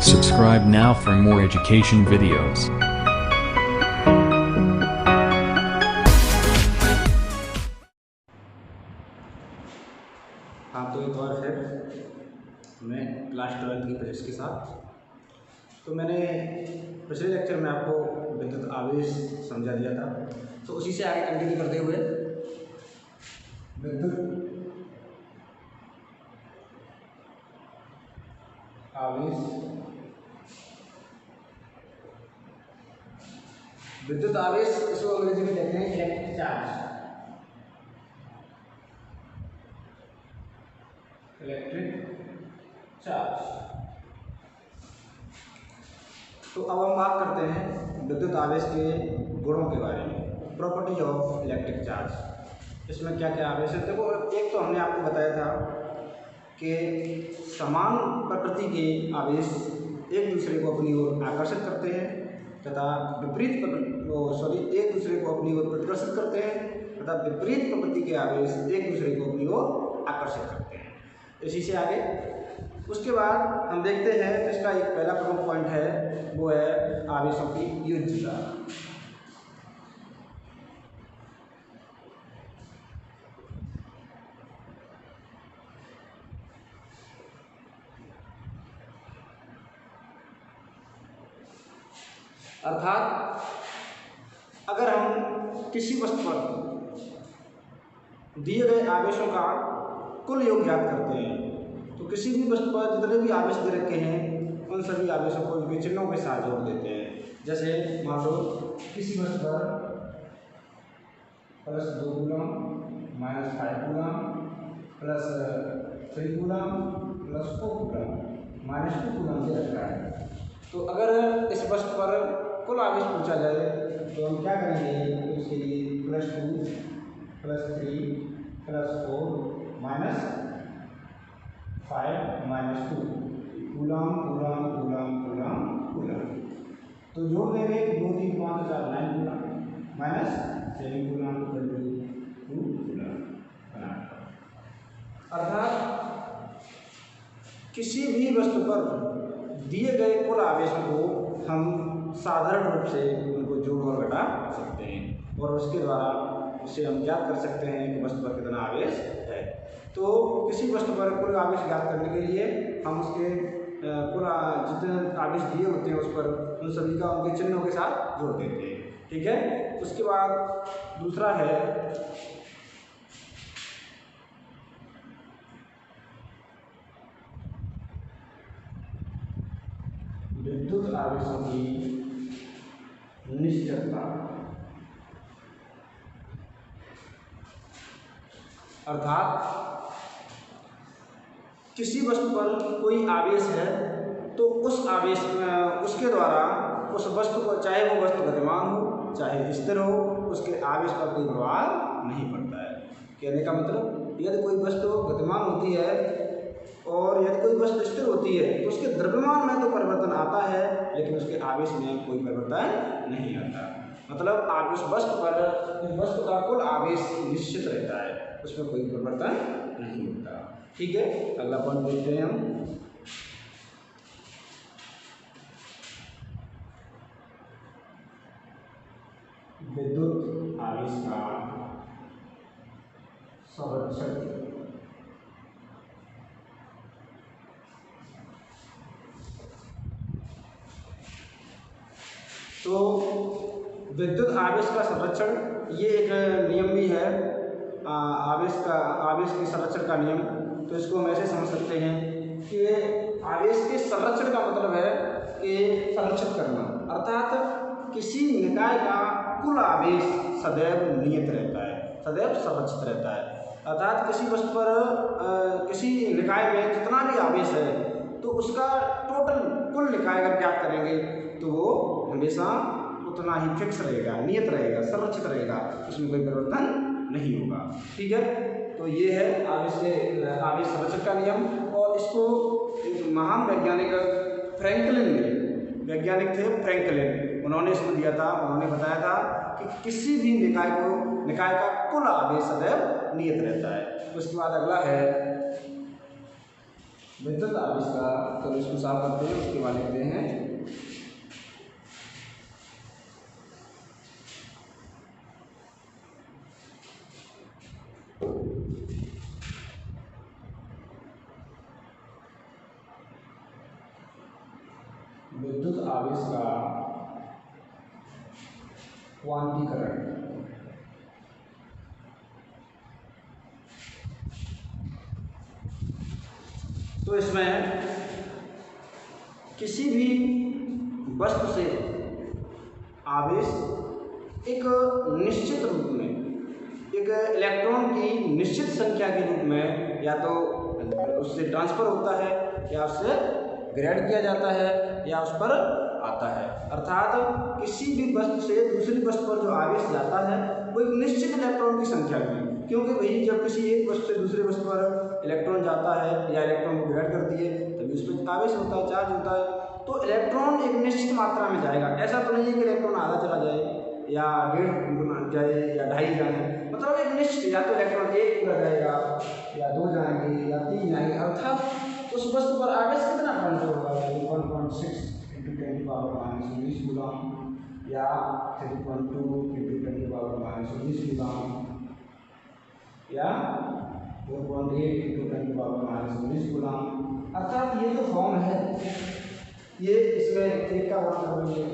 Subscribe now for more education videos. हाँ, तो एक बार फिर मैं क्लास 12 की परीक्षा के साथ। तो मैंने पिछले लेक्चर में आपको विद्युत आवेश समझा दिया था, तो उसी से आगे कंटिन्यू करते हुए विद्युत आवेश इसको अंग्रेजी में कहते हैं इलेक्ट्रिक चार्ज। तो अब हम बात करते हैं विद्युत आवेश के गुणों के बारे में, प्रॉपर्टीज ऑफ इलेक्ट्रिक चार्ज। इसमें क्या क्या आवेश है? देखो, एक तो हमने आपको बताया था कि समान प्रकृति के आवेश एक दूसरे को अपनी ओर आकर्षित करते हैं तथा एक दूसरे को अपनी ओर प्रतिकर्षित करते हैं तथा विपरीत प्रकृति के आवेश एक दूसरे को अपनी ओर आकर्षित करते हैं। इसी से आगे उसके बाद हम देखते हैं, तो इसका एक पहला प्रमुख पॉइंट है, वो है आवेशों की युज्यता। अर्थात अगर हम किसी वस्तु पर दिए गए आवेशों का कुल योग ज्ञात करते हैं, तो किसी भी वस्तु पर जितने भी आवेश दे रखे हैं उन सभी आवेशों को इनके चिन्हों के साथ जोड़ देते हैं। जैसे मान लो किसी वस्तु पर +2 coulomb, -5 coulomb, +3 coulomb, +4 coulomb, -2 coulomb से रखा है। तो अगर इस वस्तु पर कुल आवेश पूछा जाए तो हम क्या करेंगे? तो इसके लिए +2, +3, +4, -5, -2 coulomb coulomb coulomb coulomb coulomb. तो जोड़ देंगे 2, 3, 5, 4, 9 कूलम, -7 कूलम 2 कूलम बना। अर्थात किसी भी वस्तु पर दिए गए कुल आवेशों को हम साधारण रूप से उनको जोड़ और घटा सकते हैं और उसके द्वारा उससे हम ज्ञात कर सकते हैं कि वस्तु पर कितना आवेश है। तो किसी वस्तु पर कुल आवेश ज्ञात करने के लिए हम उसके कुल जितने आवेश दिए होते हैं उस पर उन सभी का उनके चिन्हों के साथ जोड़ देते हैं। ठीक है। उसके बाद दूसरा है विद्युत आवेशों की निश्चलता। अर्थात किसी वस्तु पर कोई आवेश है तो उस आवेश उसके द्वारा उस वस्तु को, चाहे वो वस्तु गतिमान हो चाहे स्थिर हो, उसके आवेश पर कोई प्रभाव नहीं पड़ता है। कहने का मतलब, यदि कोई वस्तु गतिमान होती है और यदि कोई वस्तु स्थिर होती है तो उसके द्रव्यमान में तो परिवर्तन आता है लेकिन उसके आवेश में कोई परिवर्तन नहीं आता। मतलब आप उस वस्तु का कुल आवेश निश्चित रहता है, उसमें कोई परिवर्तन नहीं होता। ठीक है। अगला पॉइंट देखते हैं हम। विद्युत आवेश का संरक्षण। तो विद्युत आवेश का संरक्षण ये एक नियम भी है, आवेश के संरक्षण का नियम। तो इसको हम ऐसे समझ सकते हैं कि आवेश के संरक्षण का मतलब है कि संरक्षित करना। अर्थात किसी निकाय का कुल आवेश सदैव नियत रहता है, सदैव संरक्षित रहता है। अर्थात किसी वस्तु पर किसी निकाय में जितना भी आवेश है तो उसका टोटल कुल निकाय अगर ज्ञात करेंगे तो वो हमेशा उतना ही फिक्स रहेगा, नियत रहेगा, संरक्षित रहेगा, उसमें कोई परिवर्तन नहीं होगा। ठीक है। तो ये है आवेश संरक्षण का नियम। और इसको एक महान वैज्ञानिक वैज्ञानिक थे फ्रैंकलिन, उन्होंने इसको दिया था। उन्होंने बताया था कि किसी भी निकाय का कुल आवेश सदैव नियत रहता है। उसके बाद अगला है विद्युत आवेश का, तो इसको साफ करते हैं, उसके बाद लिखते हैं विद्युत आवेश का क्वांटीकरण। तो इसमें किसी भी वस्तु से आवेश एक निश्चित रूप में, एक इलेक्ट्रॉन की निश्चित संख्या के रूप में या तो उससे ट्रांसफर होता है, या उससे ग्रेड किया जाता है, या उस पर आता है। अर्थात किसी भी वस्तु से दूसरी वस्तु पर जो आवेश जाता है वो एक निश्चित इलेक्ट्रॉन की संख्या की, क्योंकि वही जब किसी एक वस्तु से दूसरी वस्तु पर इलेक्ट्रॉन जाता है या इलेक्ट्रॉन को ग्रेड करती है तभी उस पर आवेश होता है, चार्ज होता है। तो इलेक्ट्रॉन एक निश्चित मात्रा में जाएगा, ऐसा तो नहीं है कि इलेक्ट्रॉन आधा चला जाए या 1.5 गुना जाए या 2.5 जाए, मतलब एक निश्चित, या तो इलेक्ट्रॉन 1 पूरा जाएगा या 2 जाएंगे या 3 जाएंगे। अर्थात उस वस्तु पर आवेश कितना ट्रांसफर होगा, 1.6 × 10⁻19 कूलम या 3.2 × 10⁻19 कूलम या 4.8 × 10⁻19 कूलम। अर्थात ये जो फॉर्म है, ये इसमें 1 का गुणा करेंगे,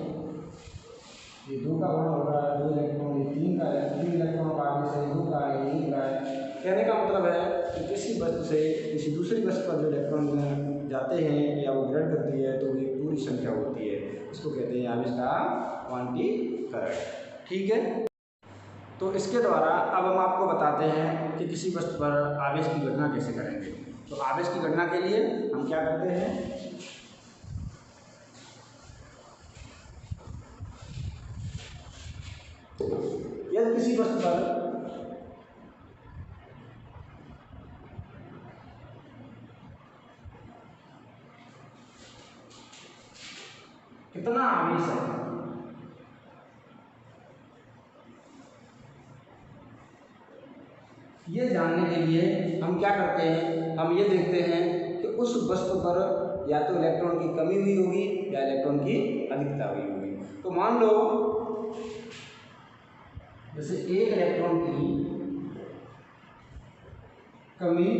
ये 2 का गुणा होगा, 2 इलेक्ट्रॉन, ये 3 का है, 3 इलेक्ट्रॉन का आवेश है, 2 का है, 1 का है। कहने का मतलब है कि किसी वस्तु से किसी दूसरी वस्तु पर जो इलेक्ट्रॉन जाते हैं या वो ग्रेड करती है तो ये पूरी संख्या होती है, इसको कहते हैं आवेश का क्वांटीकरण। ठीक है, तो इसके द्वारा अब हम आपको बताते हैं कि किसी वस्तु पर आवेश की गणना कैसे करेंगे। तो आवेश की गणना के लिए हम क्या करते हैं, यदि किसी वस्तु पर कितना आवेश है, ये जानने के लिए हम क्या करते हैं, हम ये देखते हैं कि उस वस्तु पर या तो इलेक्ट्रॉन की कमी हुई होगी या इलेक्ट्रॉन की अधिकता हुई होगी। तो मान लो जैसे एक इलेक्ट्रॉन की कमी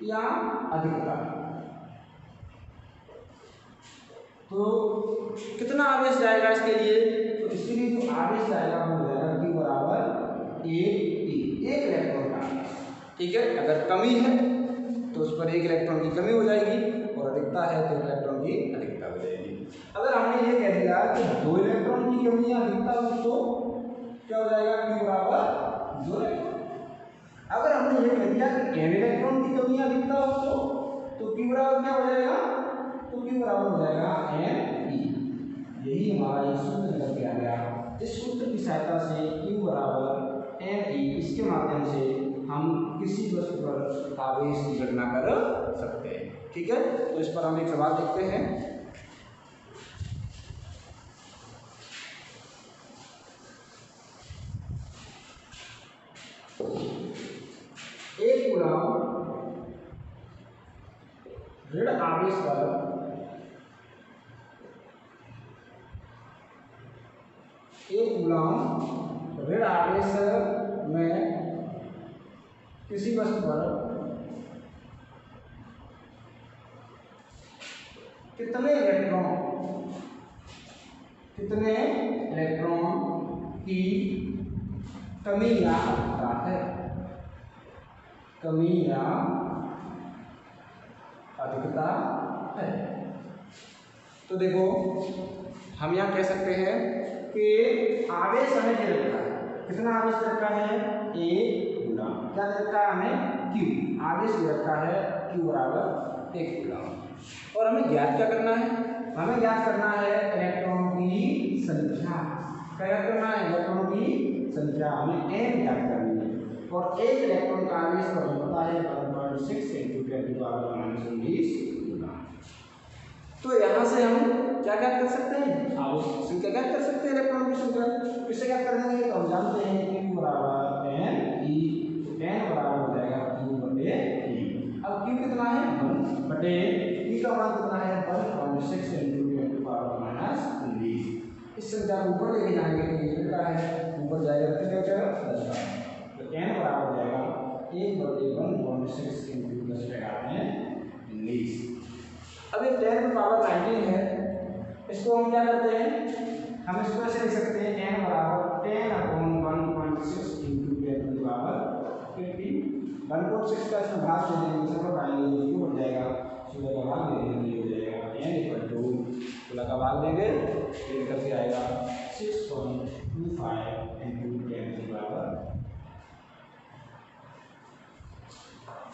या अधिकता, तो कितना आवेश जाएगा इसके लिए, तो इसके लिए जो आवेश जाएगा वो हो जाएगा Q बराबर एक इलेक्ट्रॉन का। ठीक है, अगर कमी है तो उस पर 1 इलेक्ट्रॉन की कमी हो जाएगी और अधिकता है तो इलेक्ट्रॉन की अधिकता हो जाएगी। अगर हमने ये कह दिया कि 2 इलेक्ट्रॉन की कमी या अधिकता हो तो क्या हो जाएगा, Q बराबर 2 इलेक्ट्रॉन। अगर हमने ये कह दिया कि n इलेक्ट्रॉन की कमी या अधिकता हो तो Q बराबर क्या हो जाएगा, तो Q बराबर हो जाएगा Ne। यही हमारा ये सूत्र निकल के आ गया। इस सूत्र की सहायता से Q बराबर Ne, इसके माध्यम से हम किसी वस्तु पर आवेश की गणना कर सकते हैं। ठीक है, तो इस पर हम एक सवाल देखते हैं। एक कूलम ऋण आवेश पर ऋण आवेश में किसी वस्तु पर कितने इलेक्ट्रॉन की कमी या अधिकता है, कमी या अधिकता है। तो देखो हम यहाँ कह सकते हैं कि आवेश हमें दे रखा है, कितना आवेश दे रखा है, 1 गुना क्या दे रखा है हमें, Q आवेश दे रखा है Q बराबर 1 गुना। और हमें ज्ञात क्या करना है, हमें ज्ञात करना है इलेक्ट्रॉन की संख्या। क्या ज्ञात करना है, इलेक्ट्रॉन की संख्या, हमें n ज्ञात करनी है। और एक इलेक्ट्रॉन का आवेश का होता है 1.6 × 10⁻19 गुना। तो यहाँ से हम क्या ज्ञात कर सकते हैं, आवेश की संख्या ज्ञात कर सकते हैं, इलेक्ट्रॉन की संख्या। किससे ज्ञात कर देंगे, तो हम जानते हैं Q बराबर Ne, तो n बराबर हो जाएगा Q/E। अब Q कितना है 1 बटे E का मान कितना है 1.6 इंटू 10 टू पावर माइनस 19। इस संख्या को ऊपर लेके जाएंगे तो ये कितना है ऊपर जाएगा कितना जाएगा 10 का, तो n बराबर हो जाएगा 1 बटे 1.6 इंटू 10 के घात में 19। अब ये 10 की पावर 19 है, इसको हम क्या करते हैं, हम इसको ऐसे लिख सकते हैं n बराबर 10 अपॉन 1.6 इंटू 10 की पावर 15। 1.6 का इसमें भाग दे देंगे, सब पाएंगे तो ये हो जाएगा, सूर्य का भाग दे देंगे ये हो जाएगा n इक्वल टू सूर्य का भाग देंगे ये निकल के आएगा 6.25 इंटू 10 की पावर।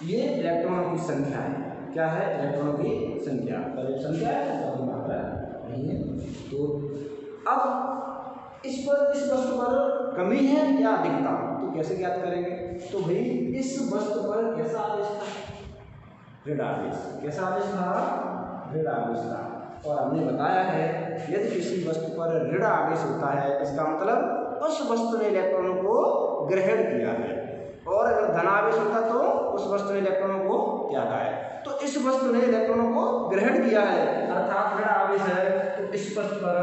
ये इलेक्ट्रॉनों की संख्या है, क्या है इलेक्ट्रॉनों की संख्या, तब एक संख्या है तब मात्रा नहीं है। तो अब इस वस्तु पर कमी है या अधिकता, तो कैसे ज्ञात करेंगे, तो भाई इस वस्तु पर कैसा आवेश था ऋण आवेश, कैसा आवेश था ऋण आवेश था, और हमने बताया है यदि किसी वस्तु पर ऋण आवेश होता है इसका मतलब उस वस्तु ने इलेक्ट्रॉनों को ग्रहण किया है, और अगर धनावेश होता तो उस वस्तु ने इलेक्ट्रॉनों को त्यागा है। तो इस वस्तु ने इलेक्ट्रॉनों को ग्रहण किया है अर्थात ऋण आवेश है, तो इस वस्तु पर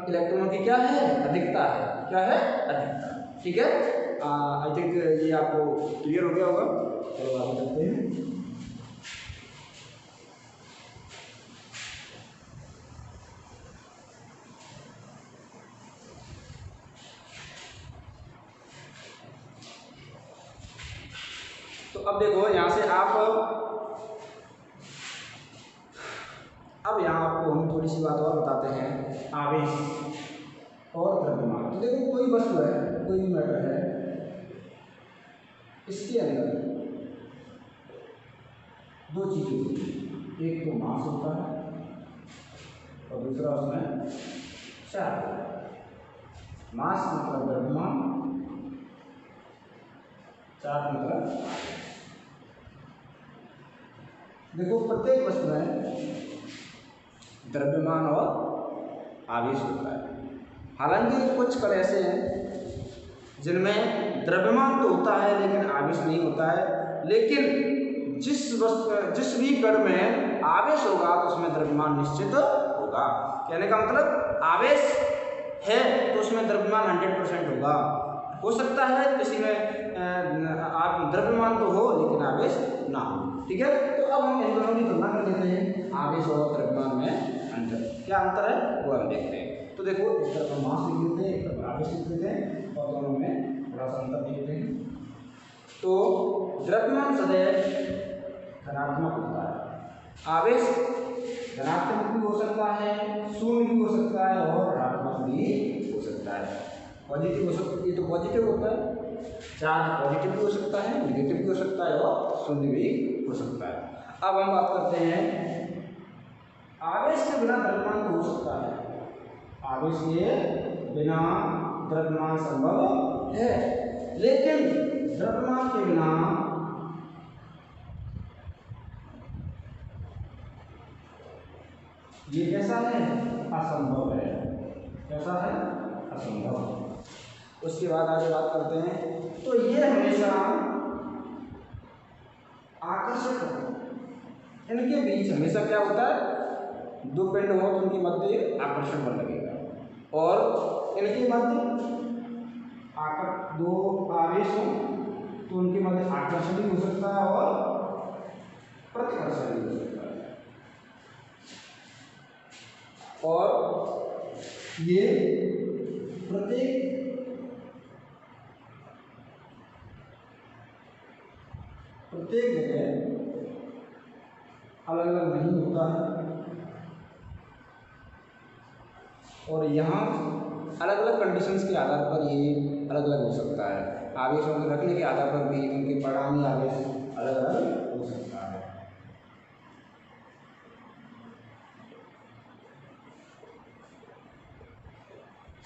इलेक्ट्रॉनों की क्या है अधिकता है, क्या है अधिकता। ठीक है, आई थिंक ये आपको क्लियर हो गया होगा। चलो आगे चलते हैं। तो अब देखो यहाँ से अब यहाँ आपको हम थोड़ी सी बात और बताते हैं, आवेश और द्रव्यमान। तो देखो कोई वस्तु है, कोई भी मैटर है, इसके अंदर दो चीजें होती हैं, एक तो मास होता है और दूसरा उसमें चार्ज होता है। मास मतलब द्रव्यमान, चार्ज मतलब देखो प्रत्येक वस्तु में द्रव्यमान और आवेश होता है। हालांकि कुछ कण ऐसे हैं जिनमें द्रव्यमान तो होता है लेकिन आवेश नहीं होता है, लेकिन जिस भी कण में आवेश होगा तो उसमें द्रव्यमान निश्चित होगा। कहने का मतलब आवेश है तो उसमें द्रव्यमान 100% होगा। हो सकता है किसी में आप द्रव्यमान तो हो लेकिन आवेश ना हो। ठीक है, तो अब हम इन दोनों की तुलना कर लेते हैं, आवेश और द्रव्यमान में अंतर, क्या अंतर है वो हम देखते हैं। तो देखो इस तरफ मास लिख देते हैं, एक तरफ आवेश लिख देते हैं और दोनों में थोड़ा सा अंतर देखते हैं। तो द्रव्यमान सदैव धनात्मक होता है, आवेश धनात्मक भी हो सकता है, शून्य भी हो सकता है और ऋणात्मक भी हो सकता है। पॉजिटिव हो सकता है, ये तो पॉजिटिव होता है, चार्ज पॉजिटिव भी हो सकता है, नेगेटिव भी हो सकता है और शून्य भी हो सकता है। अब हम बात करते हैं आवेश के बिना द्रव्यमान तो हो सकता है, आवेश के बिना द्रव्यमान संभव है, लेकिन द्रव्यमान के बिना ये कैसा है असंभव है, कैसा है असंभव। उसके बाद आगे बात करते हैं, तो ये हमेशा आकर्षक होता है, इनके बीच हमेशा क्या होता है, दो पिंड हो तो उनके मध्य आकर्षण बल लगेगा और इनके मध्य दो आवेश हो तो उनके मध्य आकर्षण भी हो सकता है और प्रतिकर्षण भी हो सकता है। और ये प्रत्येक जगह अलग अलग नहीं होता है और यहाँ अलग अलग कंडीशंस के आधार पर ये अलग अलग हो सकता है। आवेशों के रखने के आधार पर भी उनके परिणामी आवेश अलग अलग हो सकता है।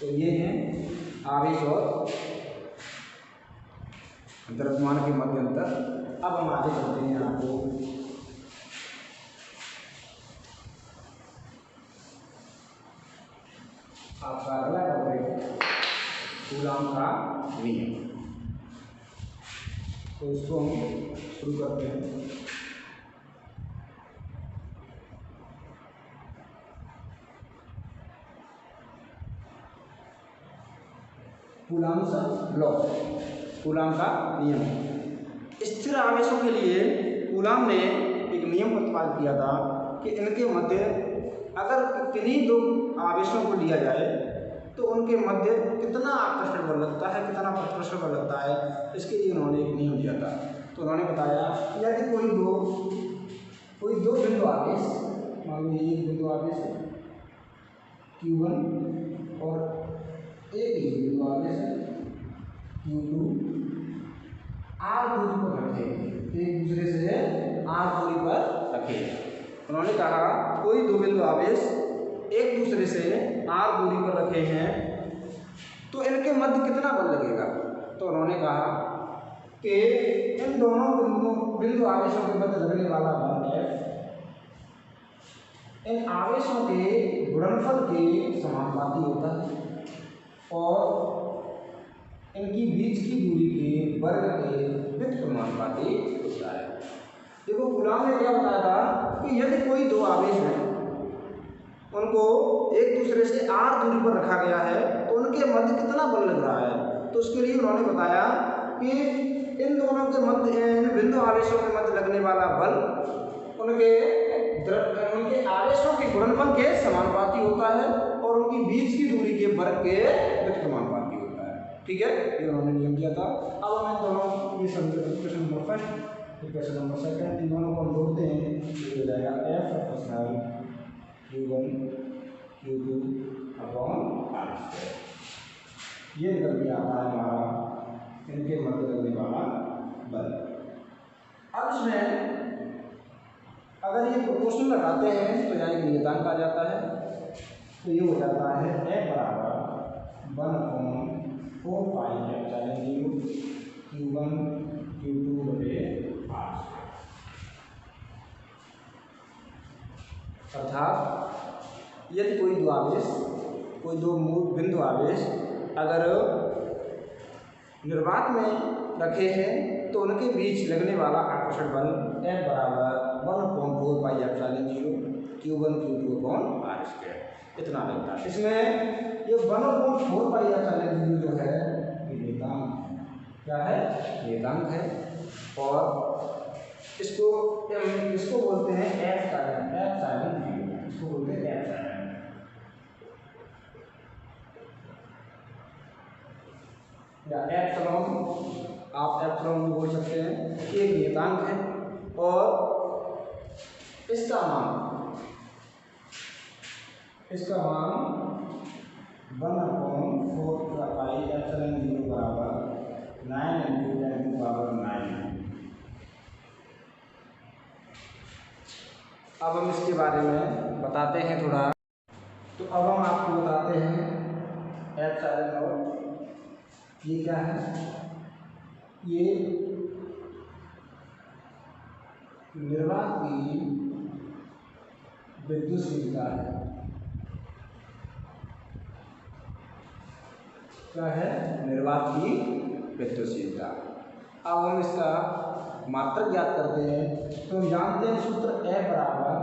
तो ये हैं आवेश और द्रव्यमान के मध्य अंतर। अब हम आगे चलते हैं, आपको आपका अगला टॉपिक कूलॉम का नियम। तो इसको हम शुरू करते हैं। कूलम्स लॉ, कूलम का नियम। स्थिर आवेशों के लिए कूलम ने एक नियम प्रतिपादित किया था कि इनके मध्य अगर किन्हीं दो आवेशों को लिया जाए तो उनके मध्य कितना आकर्षण बल लगता है, कितना प्रतिकर्षण बल लगता है, इसके लिए उन्होंने एक नियम दिया था। तो उन्होंने बताया यदि कोई दो बिंदु आवेश, मान लीजिए एक बिंदु आवेश है Q1 और एक ही बिंदु आवेश है Q2, r दूरी पर रखे, एक दूसरे से r दूरी पर रखे। उन्होंने कहा कोई दो बिंदु आवेश एक दूसरे से r दूरी पर रखे हैं तो इनके मध्य कितना बल लगेगा। तो उन्होंने कहा कि इन दोनों बिंदु आवेशों के मध्य लगने वाला बल F इन आवेशों के गुणनफल के समानुपाती होता है और इनकी बीच की दूरी के वर्ग के व्युत्क्रमानुपाती होता है। देखो कूलम ने क्या बताया था कि यदि कोई दो आवेश हैं उनको एक दूसरे से r दूरी पर रखा गया है तो उनके मध्य कितना बल लग रहा है। तो उसके लिए उन्होंने बताया कि इन दोनों के मध्य, इन बिंदु आवेशों के मध्य लगने वाला बल उनके आवेशों के गुणनफल के समानुपाती होता है और उनकी बीच की दूरी के वर्ग के व्युत्क्रमानुपाती होता है। ठीक है, ये उन्होंने नियम दिया था। अब हमें दोनों ये question number first, question number second, इन दोनों को हम जोड़ते हैं तो हो जाएगा F proportional Q1 Q2 upon r²। ये निकल के आता है हमारा इनके मध्य लगने वाला बल। अब इसमें अगर ये प्रोपोर्शनल लगाते हैं तो यानी कि नियतांक आ जाता है। तो ये हो जाता है F बराबर 1/4 पाई एप्सिलॉन 0 Q1 Q2 बटे r²। अर्थात यदि कोई दो बिंदु आवेश अगर निर्वात में रखे हैं तो उनके बीच लगने वाला आकर्षण बल F बराबर 1/4 pi epsilon 0 Q1 Q2 upon r², इतना लगता है। इसमें ये 1/4 पाई एप्सिलॉन 0 जो है ये नियतांक क्या है, नियतांक है और इसको बोलते हैं एप्सिलॉन 0, इसको बोलते हैं एप्सिलॉन। या एप्सिलॉन, आप एप्सिलॉन भी बोल सकते हैं, ये एक नियतांक है और इसका मान 1/4 पाई एप्सिलॉन 0 बराबर 9 × 10⁹। अब हम इसके बारे में बताते हैं थोड़ा। तो अब हम आपको बताते हैं एप्सिलॉन नॉट ये क्या है। ये निर्वात की विद्युतशीलता है। क्या है, निर्वात की विद्युतशीलता। अब हम इसका मात्रक ज्ञात करते हैं तो हम जानते हैं सूत्र F बराबर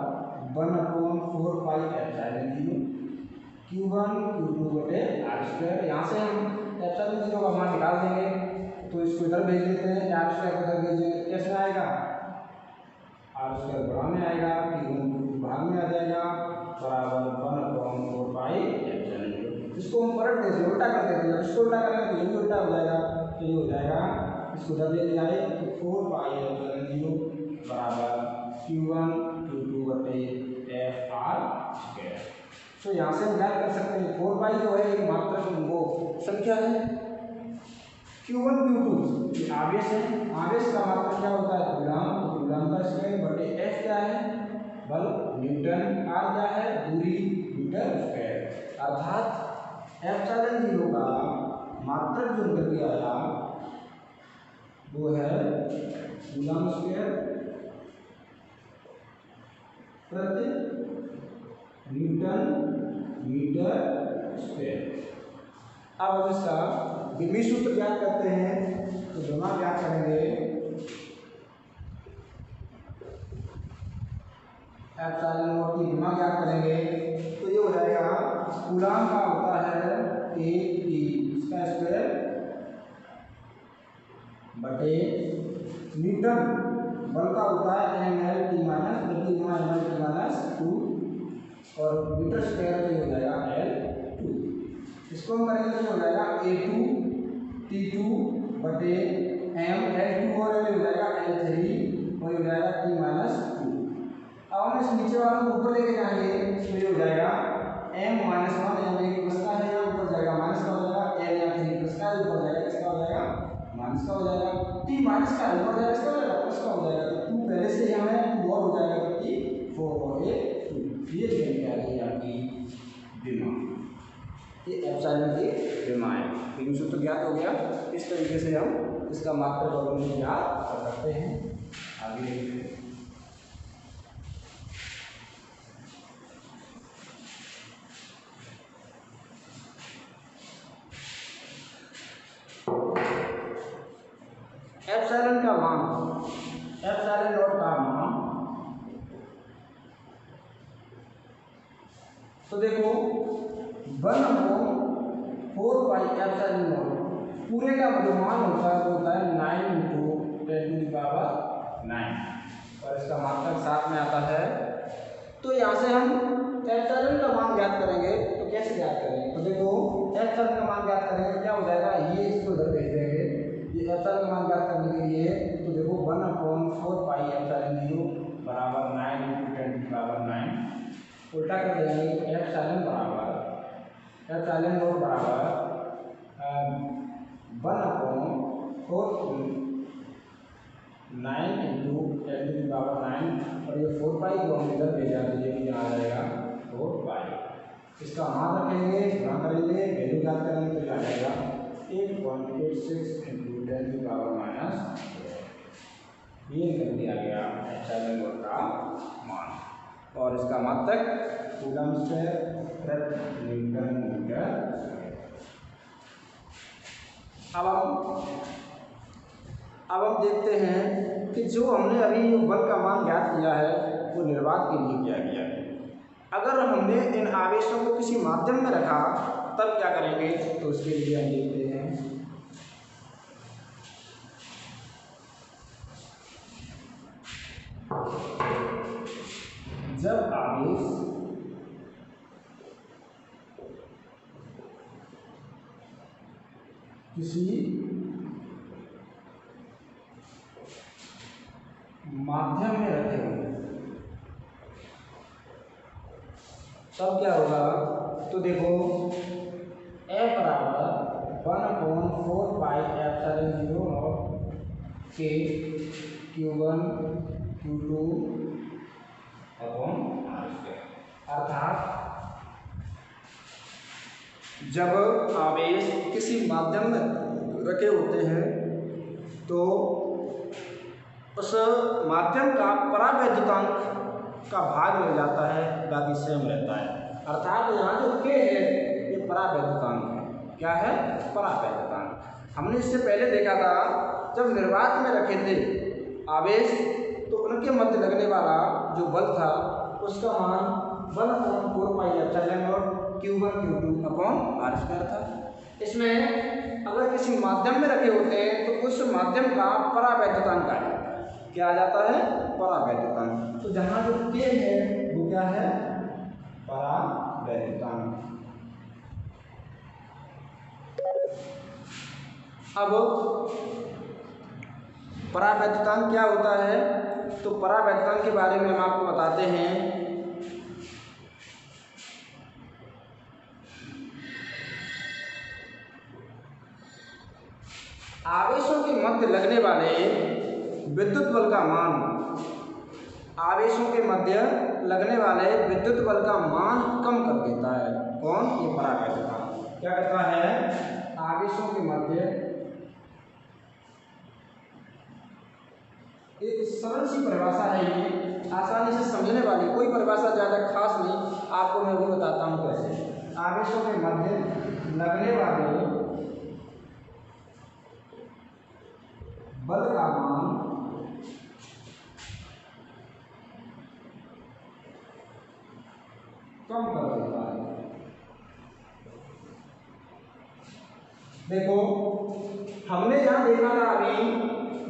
1/4 पाई एप्सिलॉन 0 Q1 Q2 बटे r²। यहाँ से हम एप्सिलॉन 0 का मान निकाल देंगे तो इसको इधर भेज देते हैं, r² को इधर भेजेंगे, कैसे आएगा, r² भाग में आएगा, Q1 Q2 भाग में आ जाएगा, बराबर 1/4 पाई एप्सिलॉन 0। इसको हम पलट देते हैं, उल्टा कर देते हैं, इसको उल्टा करेंगे तो ये भी उल्टा हो जाएगा, तो ये हो जाएगा, इसको उधर ले जाए तो 4 पाई एप्सिलॉन 0 बराबर Q1 Q2 बटे FR²। तो यहाँ से हम क्या कर सकते हैं, 4 पाई जो है एक मात्रक वो संख्या है, Q1 Q2 ये आवेश है, आवेश का मात्रक क्या होता है, कूलम, तो कूलम का स्क्वायर बटे F क्या है, बल न्यूटन, R क्या है, दूरी मीटर स्क्वायर। अर्थात एप्सिलॉन 0 का मात्रक जो निकल के आया वो है कूलम स्क्वायर प्रति न्यूटन मीटर स्क्वायर। अब हम इसका विमी सूत्र ज्ञात करते हैं तो दोनों ज्ञात करेंगे, एप्सिलॉन नॉट की विमा ज्ञात करेंगे तो ये हो जाएगा, कूलम का होता है 8t², इसका स्क्वायर बटे न्यूटन बल का होता है ml t माइनस प्रति गुणा ml t माइनस 2 और मीटर स्क्वायर तो हो जाएगा L2। इसको हम करेंगे तो हो जाएगा A2 T2 बटे m L2 और L हो जाएगा L3 और हो जाएगा t माइनस 2। अब हम इस नीचे वाले को ऊपर लेके जाएंगे तो ये हो जाएगा m माइनस 1 m एक प्लस का है यहाँ ऊपर जाएगा माइनस का हो जाएगा L यहाँ 3 प्लस का ऊपर जाएगा इसका हो जाएगा माइनस का हो जाएगा t माइनस का ऊपर जाएगा इसका हो जाएगा प्लस का हो जाएगा तो 2 पहले से यहाँ है 2 और हो जाएगा तो t 4 और ये 2 ये क्या है आपकी विमा ये एप्सिलॉन की विमा है। लेकिन सूत्र तो ज्ञात हो गया। इस तरीके से हम इसका मात्रा वर्गमूल ज्ञात कर सकते हैं। आगे देखते हैं। एप्सिलॉन का मान एप्सिलॉन नॉट का मान तो देखो 1/4 पाई एप्सिलॉन नॉट पूरे का जो मान होता है वो होता है 9 × 10⁹ और इसका मात्रक 7 में आता है। तो यहाँ से हम एप्सिलॉन का मान ज्ञात करेंगे तो कैसे ज्ञात करेंगे तो देखो एप्सिलॉन का मान ज्ञात करेंगे तो क्या हो जाएगा ये इसको उधर भेज देंगे ये एप्सिलॉन का मान ज्ञात करने के लिए तो देखो 1/4 पाई एप्सिलॉन 0 बराबर 9 × 10⁹ उल्टा कर देंगे तो एप्सिलॉन बराबर एप्सिलॉन नॉट बराबर 1/4 9 × 10⁹ और ये 4 पाई को हम इधर भेजा तो ये भी यहाँ आ जाएगा 4 पाई। इसका मान रखेंगे गुणा करेंगे वैल्यू ज्ञात करेंगे तो ये आ जाएगा 8.86 × 10⁻⁻4 ये कर दिया गया एप्सिलॉन नॉट का मान और इसका मात्रक कूलम स्क्वायर प्रति न्यूटन मीटर। अब हम देखते हैं कि जो हमने अभी बल का मान ज्ञात किया है वो निर्वात के लिए किया गया है। अगर हमने इन आवेशों को किसी माध्यम में रखा तब क्या करेंगे तो उसके लिए हम देखते हैं। जब आवेश किसी माध्यम में रखे होंगे तब क्या होगा तो देखो F बराबर 1/4 पाई एप्सिलॉन 0 के Q1 Q2 अर्थात जब आवेश किसी माध्यम में रखे होते हैं तो उस माध्यम का परावैद्युतांक का भाग मिल जाता है बाकी सेम रहता है। अर्थात यहाँ जो K है ये परावैद्युतांक है। क्या है परावैद्युतांक। हमने इससे पहले देखा था जब निर्वात में रखे थे आवेश तो उनके मध्य लगने वाला जो बल था उसका मान 1/4 pi epsilon not Q1 Q2/r² था। इसमें अगर किसी माध्यम में रखे होते हैं तो उस माध्यम का परावैद्युतांक आ जाता है। क्या आ जाता है परावैद्युतांक। तो जहाँ जो K है वो क्या है परावैद्युतांक। अब परावैद्युतांक क्या होता है तो परावैद्युतांक के बारे में हम आपको बताते हैं। आवेशों के मध्य लगने वाले विद्युत बल का मान आवेशों के मध्य लगने वाले विद्युत बल का मान कम कर देता है। कौन ये परावैद्युतांक क्या करता है आवेशों के मध्य एक सरल सी परिभाषा है ये आसानी से समझने वाली कोई परिभाषा ज़्यादा खास नहीं आपको मैं भी बताता हूँ कैसे। आवेशों के मध्य लगने वाले बल का मान कम कर देता है। देखो हमने यहाँ देखा था अभी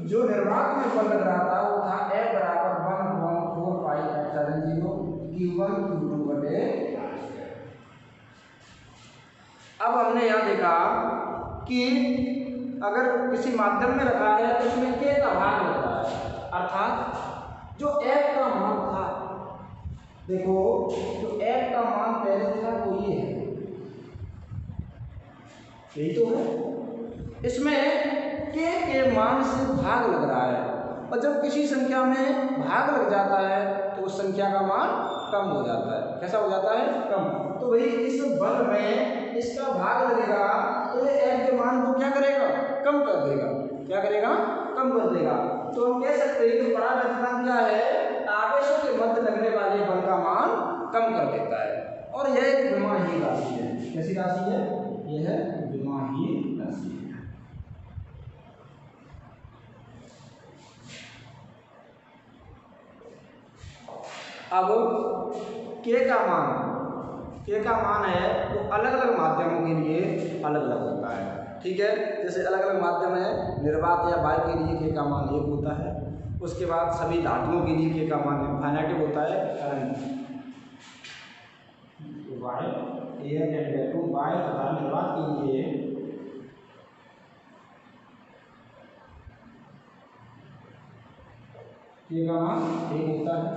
जो निर्वात में बल लग रहा था वो था F बराबर 1/4 पाई एप्सिलॉन 0 Q1 Q2 बटे R स्क्वायर। अब हमने यहाँ देखा कि अगर किसी माध्यम में रखा है तो उसमें K का भाग लग रहा है, अर्थात जो F का मान था, देखो जो F का मान पहले था वो ये है, यही तो है, इसमें K के मान से भाग लग रहा है, और जब किसी संख्या में भाग लग जाता है तो उस संख्या का मान कम हो जाता है। कैसा हो जाता है? कम। तो भाई इस बल में इसका भाग लगेगा तो ये F के मान को क्या करेगा? कम कर देगा। क्या करेगा? कम कर देगा। तो हम कह सकते हैं कि बड़ा सिद्धांत क्या है? आवेशों के मध्य लगने वाले बल का मान कम कर देता है, और यह एक विमाहीन राशि है। कैसी राशि है? यह है विमाहीन राशि है। अब K का मान है वो अलग अलग माध्यमों के लिए अलग अलग होता है। ठीक है, जैसे अलग अलग माध्यम है, निर्वात या वायु के लिए K का मान 1 होता है। उसके बाद सभी धातुओं के लिए K का मान इनफाइनाइट होता है। वायु एयर एंड वैक्यूम वायु तथा निर्वात के लिए K का मान 1 होता है।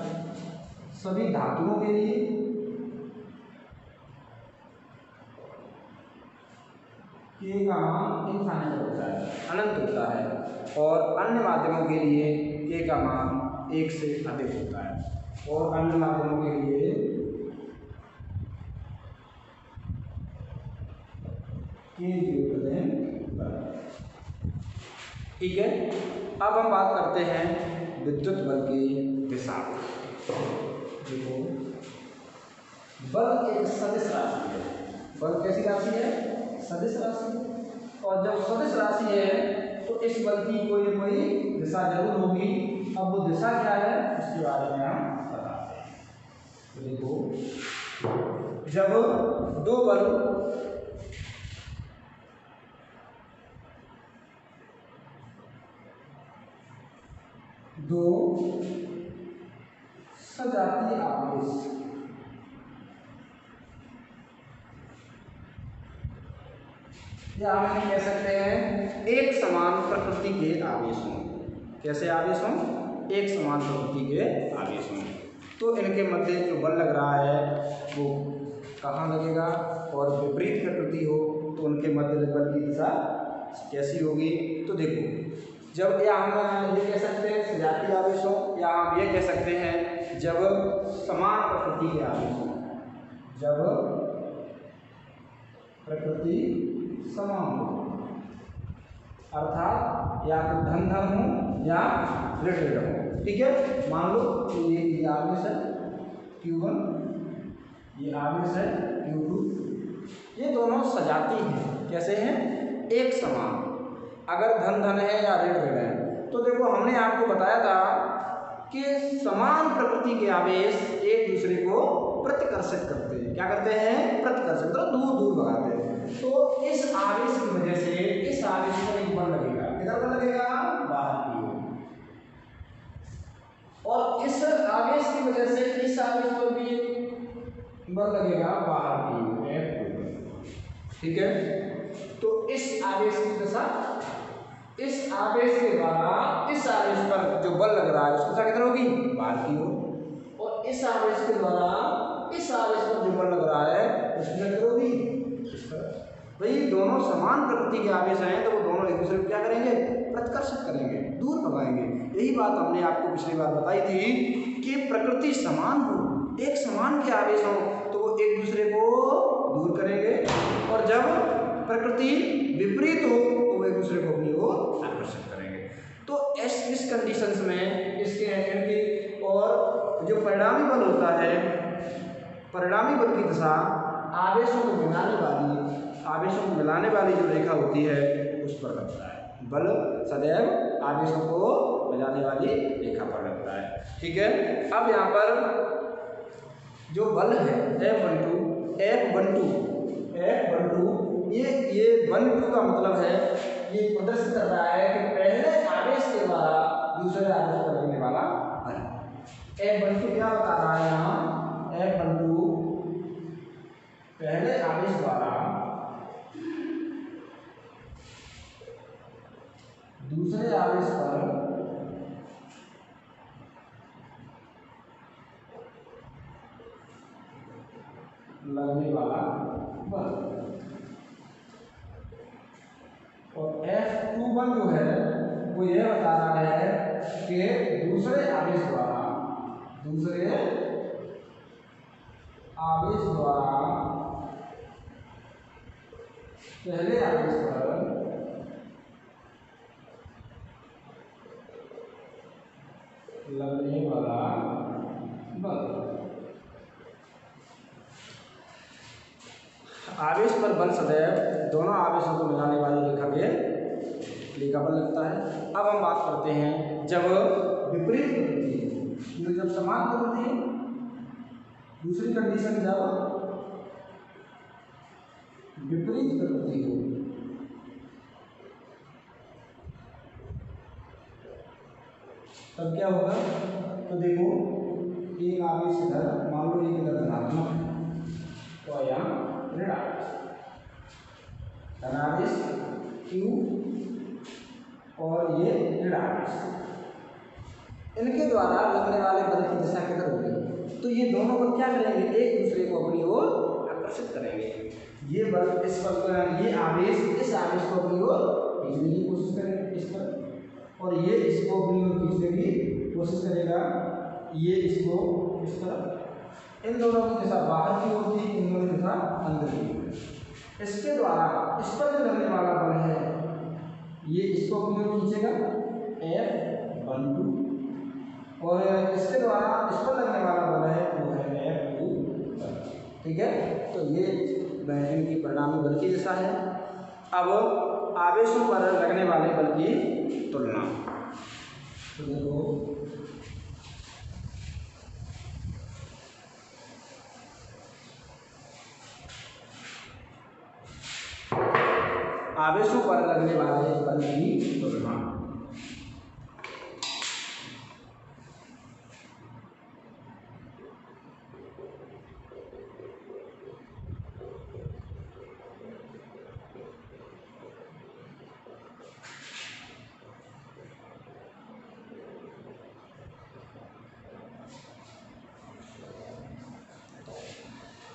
सभी धातुओं के लिए K का मान इनफाइनाइट होता है, अनंत होता है, और अन्य माध्यमों के लिए K का मान 1 से अधिक होता है, और अन्य माध्यमों के लिए K > 1। ठीक है, अब हम बात करते हैं विद्युत बल की दिशा। देखो बल एक सदिश राशि है। बल कैसी राशि है? सदिश राशि। और जब सदिश राशि है तो इस बल की कोई न कोई दिशा जरूर होगी। अब वो दिशा क्या है उसके बारे में हम बताते हैं। तो देखो जब दो बल दो सजातीय आवेश या हम कह सकते हैं एक समान प्रकृति के आवेश हों। कैसे आवेश हों? एक समान प्रकृति के आवेश हों, तो इनके मध्य जो बल लग रहा है वो कहाँ लगेगा, और विपरीत प्रकृति हो तो उनके मध्य बल की दिशा कैसी होगी। तो देखो जब या हम ये कह सकते हैं सजातीय आवेश हो, या हम ये कह सकते हैं जब समान प्रकृति के आवेश हो, जब प्रकृति समान हो, अर्थात या तो धन धन हो या ऋण ऋण हो। ठीक है, मान लो कि ये आवेश है Q1, ये आवेश है Q2, ये दोनों सजाती हैं। कैसे हैं? एक समान। अगर धन धन है या ऋण ऋण है, तो देखो हमने आपको बताया था कि समान प्रकृति के आवेश एक दूसरे को प्रतिकर्षित करते हैं। क्या करते हैं? प्रतिकर्षित, मतलब दूर दूर भगाते हैं। तो इस आवेश की वजह से इस आवेश पर एक बल लगेगा। किधर बल लगेगा? बाहर की ओर। और इस आवेश की वजह से इस आवेश पर भी बल लगेगा बाहर की ओर। ठीक है, तो इस आवेश की दिशा, इस आवेश के द्वारा इस आवेश पर जो बल लग रहा है उसकी दिशा किधर होगी? बाहर की ओर। और इस आवेश के द्वारा इस आवेश पर जो बल लग रहा है उसकी दिशा किधर होगी? इस तरफ। भाई दोनों समान प्रकृति के आवेश हैं तो वो दोनों एक दूसरे को क्या करेंगे? प्रतिकर्षित करेंगे, दूर भगाएंगे। यही बात हमने आपको पिछली बार बताई थी कि प्रकृति समान हो, एक समान के आवेश हो तो वो एक दूसरे को दूर करेंगे, और जब प्रकृति विपरीत हो तो वो एक दूसरे को अपनी ओर आकर्षित करेंगे। तो इस कंडीशंस में इसके और जो परिणामी बल होता है, परिणामी बल की दिशा आवेशों को मिलाने वाली जो रेखा होती है उस पर लगता है। बल सदैव आवेशों को मिलाने वाली रेखा पर लगता है। ठीक है, अब यहाँ पर जो बल है F12 ये 1 2 का मतलब है, ये प्रदर्शित कर रहा है कि पहले आवेश के द्वारा दूसरे आवेश पर लगने वाला बल। F12 क्या बता रहा है यहाँ, F12 पहले आवेश द्वारा दूसरे आवेश पर लगने वाला बल। और F21 जो है वो यह बता रहा है कि दूसरे आवेश द्वारा पहले आवेश पर लगने वाला बल। आवेश पर बल सदैव दोनों आवेशों को मिलाने वाली रेखा बल लगता है। अब हम बात करते हैं जब विपरीत प्रवृत्ति, जब समान प्रवृत्ति, दूसरी कंडीशन जब विपरीत प्रवृत्ति हो, तब क्या होगा। तो देखो एक आवेश इधर, मान लो एक इधर धनात्मक है और यहाँ ऋण आवेश, धनावेश Q और ये ऋण आवेश, इनके द्वारा लगने वाले बल की दिशा किधर होगी। तो ये दोनों बल क्या करेंगे, एक दूसरे को अपनी ओर आकर्षित करेंगे। ये बल इस पर, ये आवेश इस आवेश को अपनी ओर खींचने की कोशिश करेगा इस पर, और ये इसको अपनी ओर खींचने की कोशिश करेगा, ये इसको इस तरफ। इन दोनों की दिशा बाहर की ओर थी, इन दोनों की दिशा अंदर की ओर। इसके द्वारा इस पर जो लगने वाला बल है, ये इसको अपनी ओर खींचेगा F12, और इसके द्वारा इस पर लगने वाला बल है वो है F2। ठीक है, तो ये इनकी परिणामी बल की दिशा है। अब आवेशों पर लगने वाले बल की तुलना। तो देखो आवेशों पर लगने वाले बल की तुलना।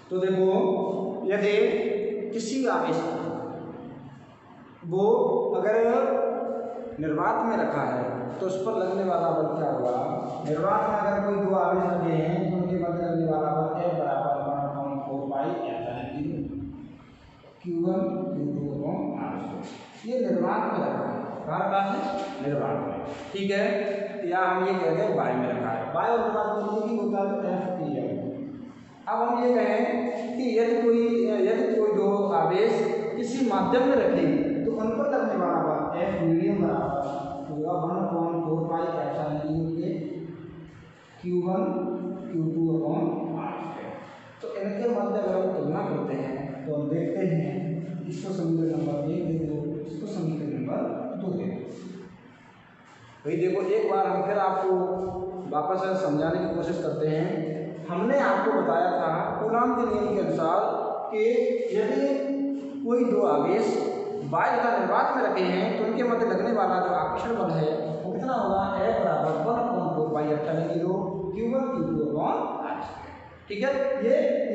तो देखो यदि किसी आवेश वो अगर निर्वात में रखा है तो उस पर लगने वाला बल क्या होगा। निर्वात में अगर कोई दो आवेश लगे हैं तो उनके मध्य लगने वाला बल F बराबर 1/4 pi epsilon Q1 Q2 R। ये निर्वात में रखा है, कहाँ रखा है, निर्वात में। ठीक है, या हम ये कहते हैं वायु में रखा है, वायु और निर्वात में ही होता है F। अब हम ये कहें कि यदि कोई दो आवेश किसी माध्यम में रखें तो उन पर लगने वाला बल F मीडियम बराबर होगा 1/4 pi epsilon Q1 Q2 R। तो इनके मध्य अगर हम तुलना करते हैं तो हम देखते हैं, इसको समीकरण नंबर 1 दे दो, इसको समीकरण नंबर 2 दे दो। भाई देखो एक बार हम फिर आपको वापस समझाने की कोशिश करते हैं। हमने आपको बताया था कूलाम के नियम के अनुसार कि यदि कोई दो आवेश वायु तथा निर्वात में रखे हैं तो उनके मध्य लगने वाला जो आकर्षण बल है वो कितना होगा, F बराबर 1/4 pi epsilon Q1 Q2 R। ठीक है,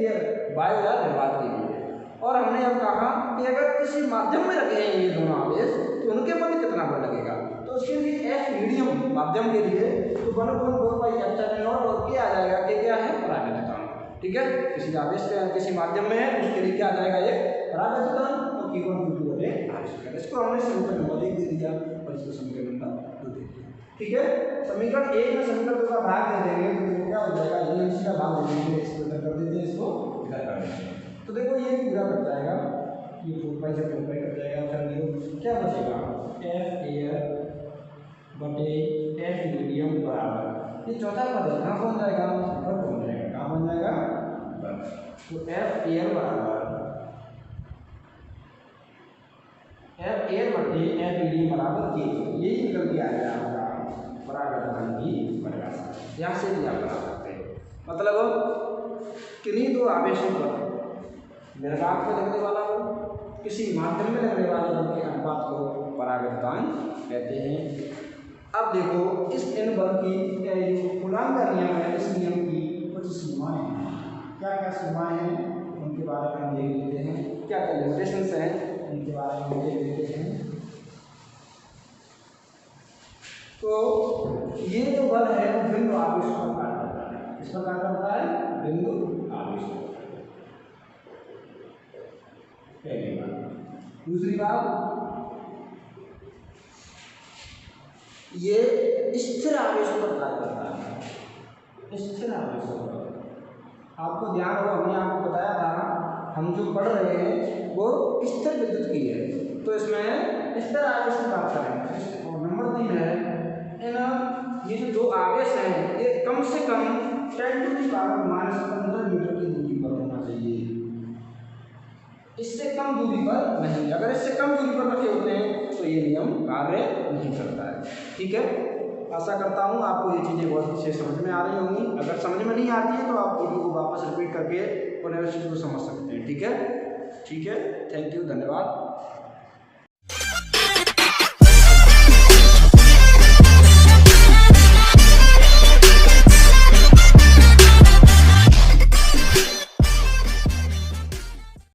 ये वायु या निर्वात के लिए। और हमने अब कहा कि अगर किसी माध्यम में रखे हैं ये दोनों आवेश तो उनके मध्य कितना बल लगेगा। तो उसके लिए F मीडियम माध्यम के लिए तो 1/4 पाई एप्सिलॉन और क्या आ जाएगा, कि क्या है, परागतितांक। ठीक है, किसी आवेश किसी माध्यम में है उसके लिए क्या आ जाएगा, एक परागतितांक और Q1 Q2 R। इसको हमने समीकरण नंबर 1 दे दिया और इसको समीकरण नंबर 2 दे दिया। ठीक है, समीकरण 1 में समीकरण 2 का भाग दे देंगे तो क्या हो जाएगा, ये इसी का भाग दे देंगे, इसको इधर कर देते हैं, इसको इधर कर देते हैं। तो देखो ये पूरा कट जाएगा, ये 4 पाई से 4 पाई कट जाएगा, फिर क्या बचेगा, F एयर बटे F मीडियम बराबर, ये चौथा पद है, कहाँ पहुँच जाएगा, ऊपर पहुँच जाएगा, कहाँ पहुँच जाएगा, तो F एयर बराबर एयर बटे एपीडी बराबर के, यही निकल के आएगा आपका परागण की परिभाषा। यहाँ से भी आप बना सकते हैं, मतलब किन्हीं दो आवेशों पर निर्वात में लगने वाला हो, किसी माध्यम में लगने वाले बल के अनुपात को परागण कहते हैं। अब देखो इस इन बल की जो कूलॉम का नियम है, इस नियम की कुछ सीमाएं हैं। क्या क्या सीमाएं हैं उनके बारे में हम देख लेते हैं, क्या क्या लिमिटेशंस हैं उनके बारे में हम देख लेते हैं। तो ये जो बल है वो बिंदु आवेश पर कार्य करता है। किस पर कार्य करता है? बिंदु आवेश पर। पहली बात। दूसरी बात, ये स्थिर आवेशों पर कार्य करता है। स्थिर आवेशों पर आपको ध्यान हो, हमने आपको बताया था हम जो पढ़ रहे हैं वो स्थिर विद्युत की है, तो इसमें स्थिर आवेश की बात करें। और नंबर 3 है, इन ये जो दो आवेश हैं ये कम से कम 10⁻⁻15 मीटर की दूरी पर होना चाहिए, इससे कम दूरी पर नहीं। अगर इससे कम दूरी पर रखे होते हैं तो ये नियम कार्य नहीं करता है। ठीक है, आशा करता हूँ आपको ये चीज़ें बहुत अच्छे समझ में आ रही होंगी। अगर समझ में नहीं आती है तो आप वीडियो को वापस रिपीट करके पुनः इस चीज़ को समझ सकते हैं। ठीक है, थैंक यू, धन्यवाद।